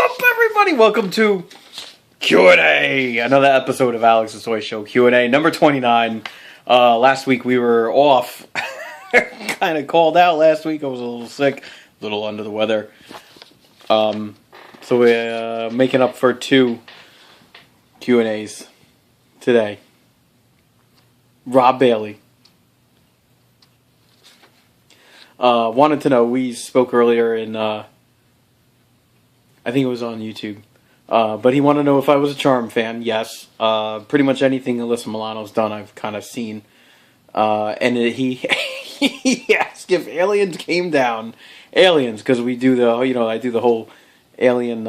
up, everybody? Welcome to Q&A, another episode of Alex's Toy Show. Q&A number 29. Last week we were off. Kind of called out last week. I was a little sick, a little under the weather. So we're making up for 2 Q&As today. Rob Bailey wanted to know, we spoke earlier in, I think it was on YouTube, but he wanted to know if I was a Charm fan. Yes. Pretty much anything Alyssa Milano's done I've kind of seen. And he asked if aliens came down. Aliens, because we do the, I do the whole Alien,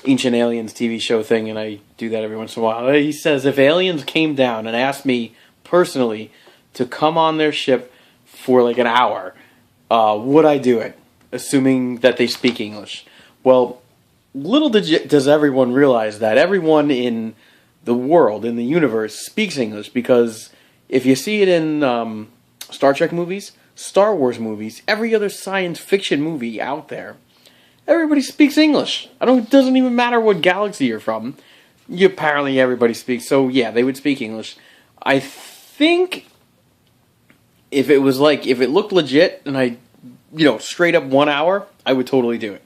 Ancient Aliens TV show thing, and I do that every once in a while. He says, if aliens came down and asked me personally to come on their ship for like an hour, would I do it? Assuming that they speak English. Well, little does everyone realize that everyone in the world, in the universe, speaks English, because if you see it in Star Trek movies, Star Wars movies, every other science fiction movie out there, everybody speaks English. It doesn't even matter what galaxy you're from. Apparently everybody speaks. So yeah, they would speak English. I think if it looked legit and I, straight up 1 hour, I would totally do it.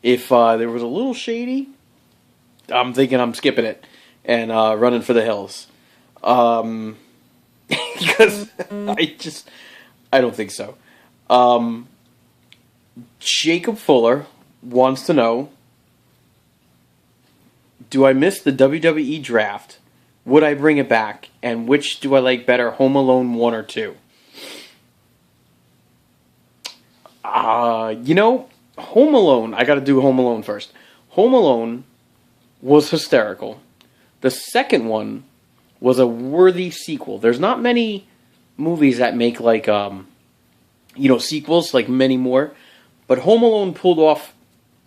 If there was a little shady, I'm thinking I'm skipping it and running for the hills. Because I don't think so. Jacob Fuller wants to know, do I miss the WWE draft? Would I bring it back? And which do I like better, Home Alone 1 or 2? Home Alone, I gotta do Home Alone first. Home Alone was hysterical. The second one was a worthy sequel. There's not many movies that make sequels, like many more. But Home Alone pulled off,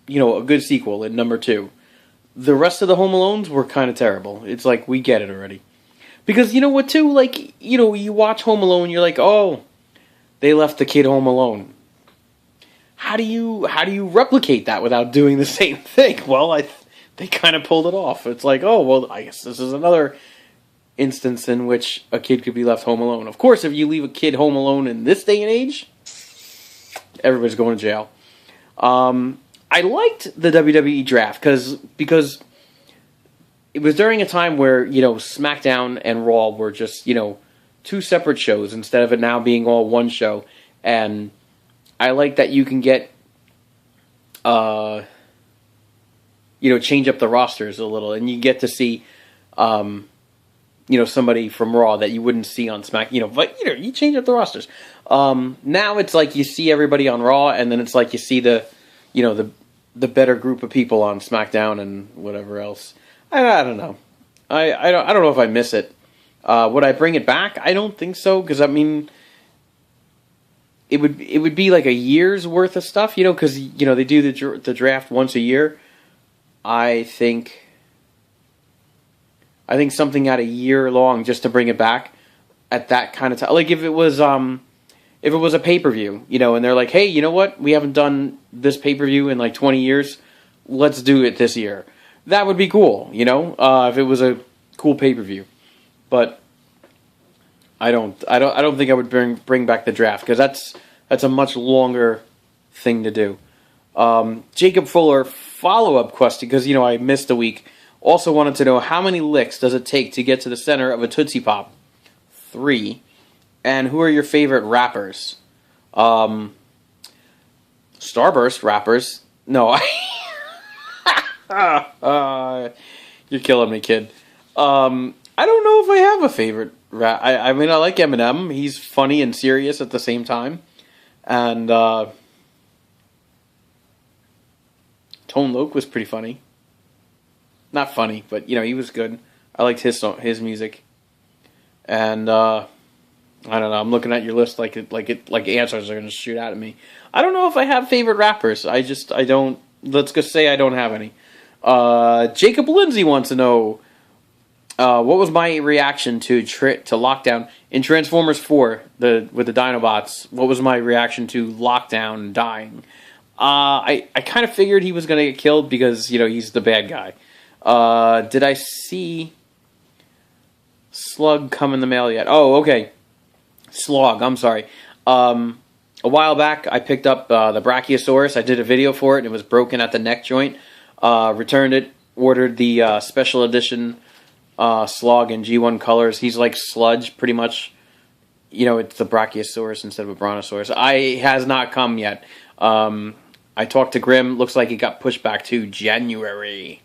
a good sequel in number 2. The rest of the Home Alones were kind of terrible. It's like, we get it already. Because you know what, too? You watch Home Alone, you're like, oh, they left the kid home alone. How do you replicate that without doing the same thing? Well, they kind of pulled it off. It's like, oh, well, I guess this is another instance in which a kid could be left home alone. Of course, if you leave a kid home alone in this day and age, everybody's going to jail. I liked the WWE draft because it was during a time where, SmackDown and Raw were just, 2 separate shows instead of it now being all one show. And I like that you can get, change up the rosters a little, and you get to see, somebody from Raw that you wouldn't see on SmackDown, but, you change up the rosters. Now it's like you see everybody on Raw, and then it's like you see the better group of people on SmackDown and whatever else. I don't know. I don't know if I miss it. Would I bring it back? I don't think so, because, it would be like a year's worth of stuff, because, they do the draft once a year. I think something at a year long just to bring it back at that kind of time. Like if it was a pay-per-view, and they're like, hey, you know what? We haven't done this pay-per-view in like 20 years. Let's do it this year. That would be cool, if it was a cool pay-per-view. But I don't think I would bring back the draft, because that's a much longer thing to do. Jacob Fuller, follow-up question, because I missed a week. Also wanted to know, how many licks does it take to get to the center of a Tootsie Pop? 3. And who are your favorite rappers? Starburst rappers. No, you're killing me, kid. I don't know if I have a favorite rap. I like Eminem. He's funny and serious at the same time. And Tone Loc was pretty funny. Not funny, but he was good. I liked his music. And I don't know. I'm looking at your list like answers are going to shoot out at me. I don't know if I have favorite rappers. I don't. Let's just say I don't have any. Jacob Lindsay wants to know, what was my reaction to Lockdown in Transformers 4 with the Dinobots? What was my reaction to Lockdown dying? I kind of figured he was going to get killed because, you know, he's the bad guy. Did I see Slug come in the mail yet? Oh, okay. Slog, I'm sorry. A while back, I picked up the Brachiosaurus. I did a video for it, and it was broken at the neck joint. Returned it, ordered the special edition Slog in G1 colors. He's like Sludge, pretty much. You know, it's the Brachiosaurus instead of a Brontosaurus. Has not come yet. I talked to Grim. Looks like it got pushed back to January.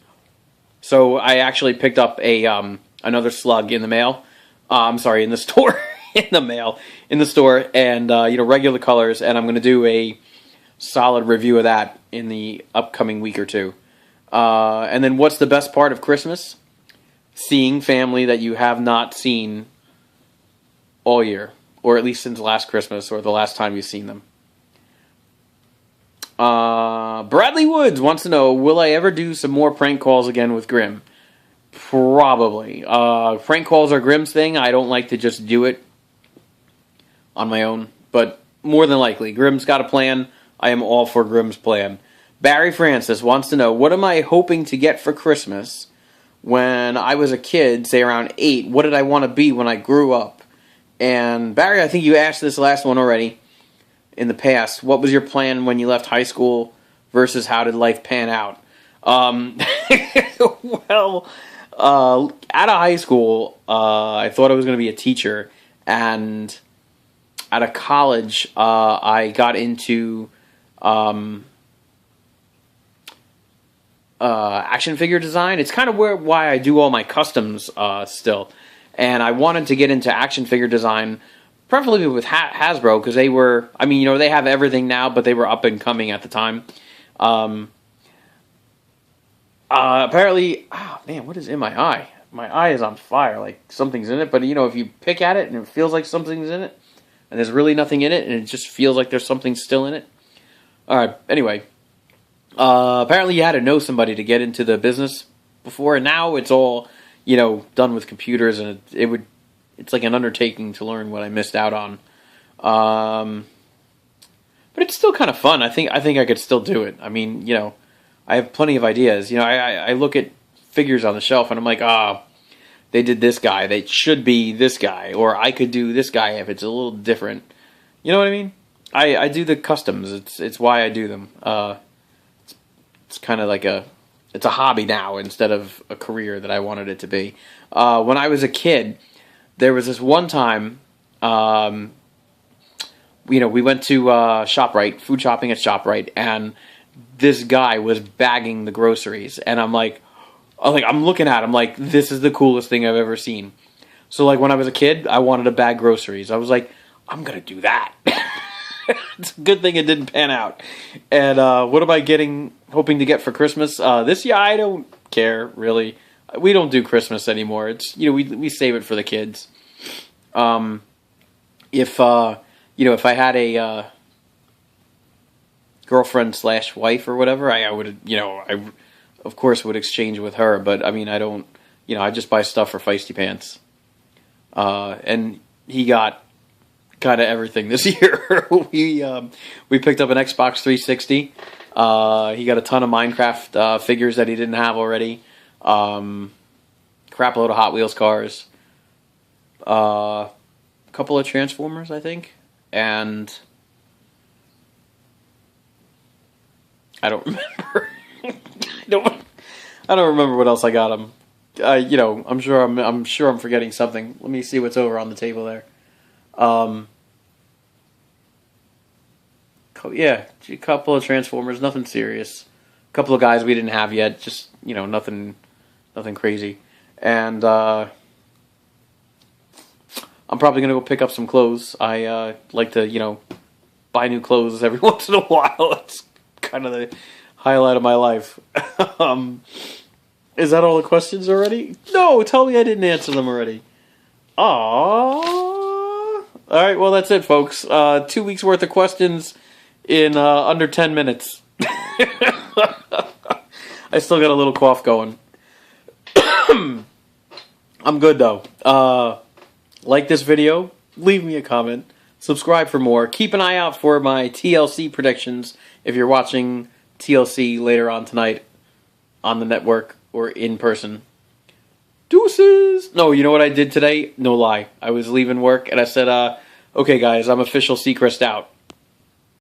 So I actually picked up a another Slug in the mail. I'm sorry, in the store. In the store, and you know, regular colors. And I'm going to do a solid review of that in the upcoming week or two. And then, what's the best part of Christmas? Seeing family that you have not seen all year, or at least since last Christmas, or the last time you've seen them. Bradley Woods wants to know, will I ever do some more prank calls again with Grim? Probably. Prank calls are Grim's thing. I don't like to just do it on my own, but more than likely, Grim's got a plan. I am all for Grim's plan. Barry Francis wants to know, what am I hoping to get for Christmas when I was a kid, say around 8? What did I want to be when I grew up? And Barry, I think you asked this last one already in the past. What was your plan when you left high school versus how did life pan out? Well, out of high school, I thought I was going to be a teacher, and out of college, I got into action figure design. It's kind of why I do all my customs still. And I wanted to get into action figure design, preferably with Hasbro, because they were, I mean, you know, they have everything now, but they were up and coming at the time. Apparently, oh man, what is in my eye? My eye is on fire, like something's in it, but you know, if you pick at it and it feels like something's in it, and there's really nothing in it, and it just feels like there's something still in it. Alright, anyway. Apparently you had to know somebody to get into the business before, and now it's all, you know, done with computers, and it's like an undertaking to learn what I missed out on. But it's still kind of fun. I think I could still do it. I mean, you know, I have plenty of ideas. You know, I look at figures on the shelf, and I'm like, they did this guy. They should be this guy. Or I could do this guy if it's a little different. You know what I mean? I do the customs. It's why I do them. It's kind of like it's a hobby now instead of a career that I wanted it to be. When I was a kid, there was this one time, you know, we went to ShopRite, food shopping at ShopRite, and this guy was bagging the groceries. And I'm looking at him like, this is the coolest thing I've ever seen. So, like, when I was a kid, I wanted to bag groceries. I was like, I'm going to do that. It's a good thing it didn't pan out. And what am I hoping to get for Christmas? This year, I don't care, really. We don't do Christmas anymore. It's, you know, we save it for the kids. If I had a girlfriend/wife or whatever, I would, you know, I of course would exchange with her, but I mean, I don't, you know, I just buy stuff for Feisty Pants. And he got kind of everything this year. We picked up an Xbox 360. He got a ton of Minecraft figures that he didn't have already. Crap load of Hot Wheels cars. A couple of Transformers, I think. And I don't remember. I don't remember what else I got him. You know, I'm sure I'm forgetting something. Let me see what's over on the table there. Yeah, a couple of Transformers, nothing serious. A couple of guys we didn't have yet, just, you know, nothing crazy. And I'm probably gonna go pick up some clothes. I like to, you know, buy new clothes every once in a while. It's kind of the highlight of my life. Is that all the questions already? No, tell me I didn't answer them already. Aww. Alright, well that's it, folks. 2 weeks worth of questions in under 10 minutes. I still got a little cough going. I'm good though. Like this video, leave me a comment, subscribe for more, keep an eye out for my TLC predictions. if you're watching TLC later on tonight on the network or in person, deuces. No, you know what I did today? No lie. I was leaving work and I said, okay guys, I'm official Seacrest out.